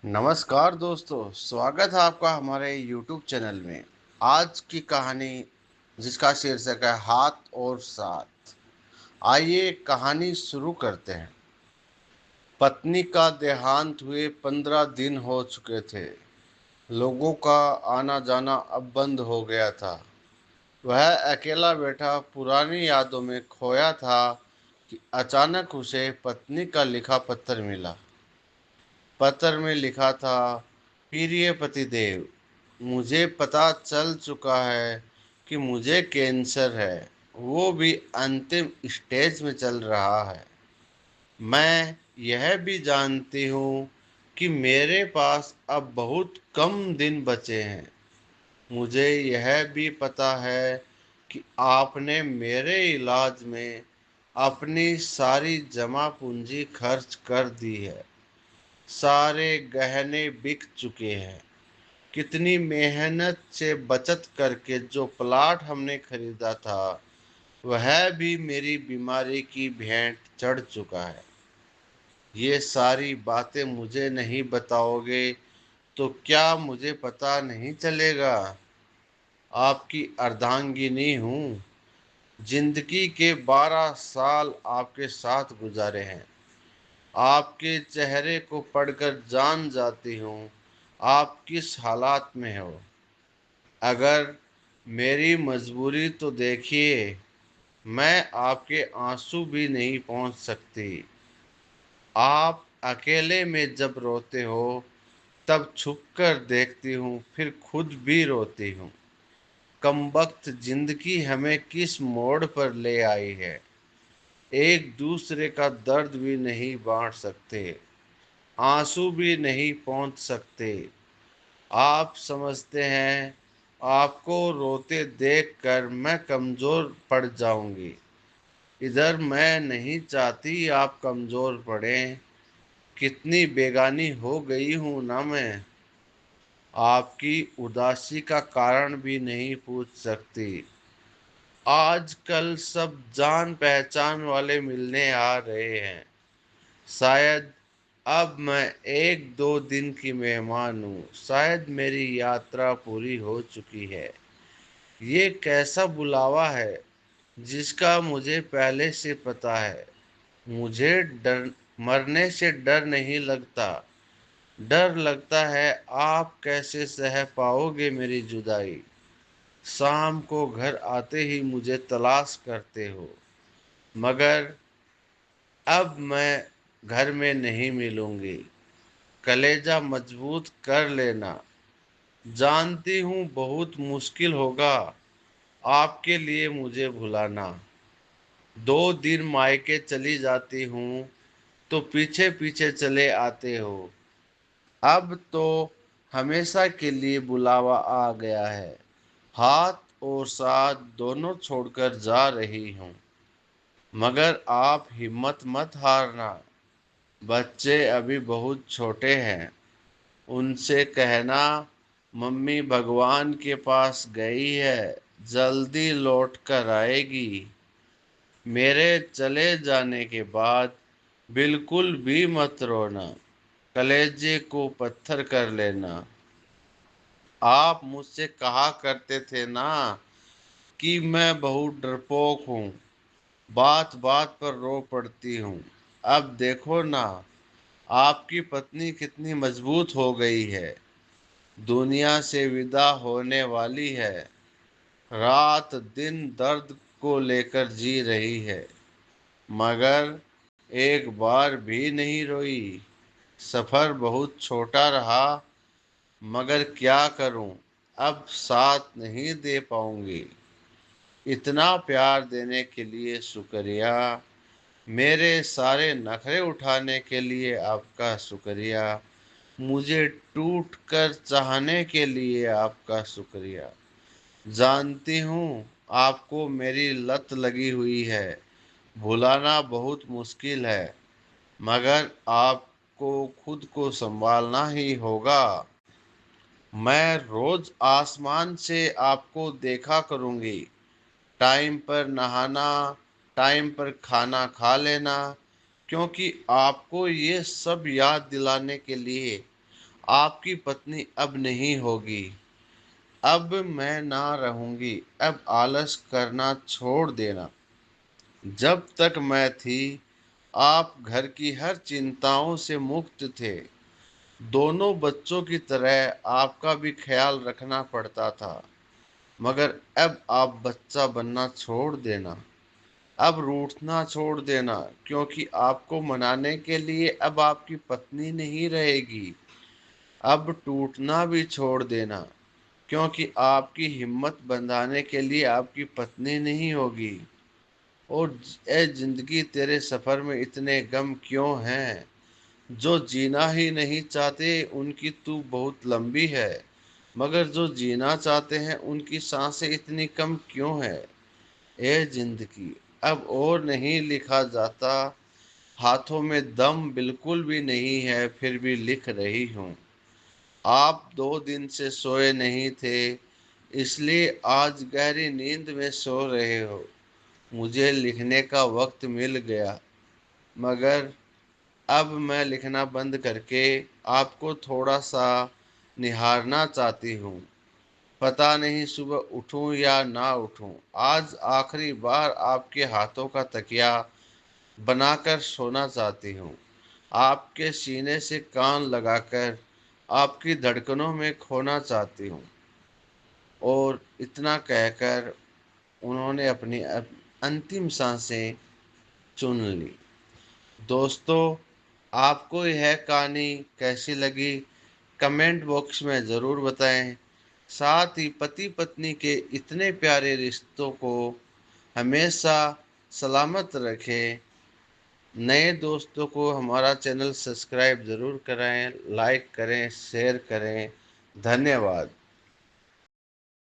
नमस्कार दोस्तों, स्वागत है आपका हमारे YouTube चैनल में। आज की कहानी जिसका शीर्षक है हाथ और साथ। आइए कहानी शुरू करते हैं। पत्नी का देहांत हुए 15 दिन हो चुके थे। लोगों का आना जाना अब बंद हो गया था। वह अकेला बैठा पुरानी यादों में खोया था कि अचानक उसे पत्नी का लिखा पत्र मिला। पत्र में लिखा था, प्रिय पतिदेव, मुझे पता चल चुका है कि मुझे कैंसर है, वो भी अंतिम स्टेज में चल रहा है। मैं यह भी जानती हूँ कि मेरे पास अब बहुत कम दिन बचे हैं। मुझे यह भी पता है कि आपने मेरे इलाज में अपनी सारी जमा पूंजी खर्च कर दी है। सारे गहने बिक चुके हैं। कितनी मेहनत से बचत करके जो प्लाट हमने खरीदा था, वह भी मेरी बीमारी की भेंट चढ़ चुका है। ये सारी बातें मुझे नहीं बताओगे तो क्या मुझे पता नहीं चलेगा? आपकी अर्धांगिनी हूँ। जिंदगी के 12 साल आपके साथ गुजारे हैं। आपके चेहरे को पढ़कर जान जाती हूँ आप किस हालात में हो। अगर मेरी मजबूरी तो देखिए, मैं आपके आंसू भी नहीं पहुँच सकती। आप अकेले में जब रोते हो तब छुपकर देखती हूँ, फिर खुद भी रोती हूँ। कमबख्त जिंदगी हमें किस मोड़ पर ले आई है। एक दूसरे का दर्द भी नहीं बांट सकते, आंसू भी नहीं पहुँच सकते। आप समझते हैं आपको रोते देखकर मैं कमज़ोर पड़ जाऊंगी। इधर मैं नहीं चाहती आप कमज़ोर पड़ें। कितनी बेगानी हो गई हूँ ना मैं। आपकी उदासी का कारण भी नहीं पूछ सकती। आजकल सब जान पहचान वाले मिलने आ रहे हैं। शायद अब मैं एक दो दिन की मेहमान हूँ। शायद मेरी यात्रा पूरी हो चुकी है। ये कैसा बुलावा है जिसका मुझे पहले से पता है। मुझे डर मरने से डर नहीं लगता। डर लगता है आप कैसे सह पाओगे मेरी जुदाई। शाम को घर आते ही मुझे तलाश करते हो, मगर अब मैं घर में नहीं मिलूंगी। कलेजा मजबूत कर लेना। जानती हूँ बहुत मुश्किल होगा आपके लिए मुझे भुलाना। 2 दिन मायके चली जाती हूँ तो पीछे पीछे चले आते हो। अब तो हमेशा के लिए बुलावा आ गया है। हाथ और साथ दोनों छोड़कर जा रही हूँ, मगर आप हिम्मत मत हारना। बच्चे अभी बहुत छोटे हैं। उनसे कहना मम्मी भगवान के पास गई है, जल्दी लौट कर आएगी। मेरे चले जाने के बाद बिल्कुल भी मत रोना। कलेजे को पत्थर कर लेना। आप मुझसे कहा करते थे ना कि मैं बहुत डरपोक हूँ, बात बात पर रो पड़ती हूँ। अब देखो ना, आपकी पत्नी कितनी मजबूत हो गई है। दुनिया से विदा होने वाली है। रात दिन दर्द को लेकर जी रही है, मगर एक बार भी नहीं रोई। सफर बहुत छोटा रहा, मगर क्या करूं, अब साथ नहीं दे पाऊंगी। इतना प्यार देने के लिए शुक्रिया। मेरे सारे नखरे उठाने के लिए आपका शुक्रिया। मुझे टूट कर चाहने के लिए आपका शुक्रिया। जानती हूँ आपको मेरी लत लगी हुई है। भुलाना बहुत मुश्किल है, मगर आपको खुद को संभालना ही होगा। मैं रोज आसमान से आपको देखा करूँगी। टाइम पर नहाना, टाइम पर खाना खा लेना, क्योंकि आपको ये सब याद दिलाने के लिए आपकी पत्नी अब नहीं होगी। अब मैं ना रहूंगी। अब आलस करना छोड़ देना। जब तक मैं थी, आप घर की हर चिंताओं से मुक्त थे। दोनों बच्चों की तरह आपका भी ख्याल रखना पड़ता था। मगर अब आप बच्चा बनना छोड़ देना। अब रूठना छोड़ देना, क्योंकि आपको मनाने के लिए अब आपकी पत्नी नहीं रहेगी। अब टूटना भी छोड़ देना, क्योंकि आपकी हिम्मत बंधाने के लिए आपकी पत्नी नहीं होगी। और ए जिंदगी, तेरे सफर में इतने गम क्यों हैं? जो जीना ही नहीं चाहते उनकी तू बहुत लंबी है, मगर जो जीना चाहते हैं उनकी सांसें इतनी कम क्यों है? ए जिंदगी, अब और नहीं लिखा जाता। हाथों में दम बिल्कुल भी नहीं है, फिर भी लिख रही हूँ। आप 2 दिन से सोए नहीं थे, इसलिए आज गहरी नींद में सो रहे हो। मुझे लिखने का वक्त मिल गया, मगर अब मैं लिखना बंद करके आपको थोड़ा सा निहारना चाहती हूँ। पता नहीं सुबह उठूं या ना उठूं। आज आखिरी बार आपके हाथों का तकिया बनाकर सोना चाहती हूँ। आपके सीने से कान लगाकर आपकी धड़कनों में खोना चाहती हूँ। और इतना कहकर उन्होंने अपनी अंतिम सांसें चुन ली। दोस्तों, आपको यह कहानी कैसी लगी? कमेंट बॉक्स में ज़रूर बताएं। साथ ही पति पत्नी के इतने प्यारे रिश्तों को हमेशा सलामत रखें। नए दोस्तों को हमारा चैनल सब्सक्राइब ज़रूर कराएं, लाइक करें, शेयर करें। धन्यवाद।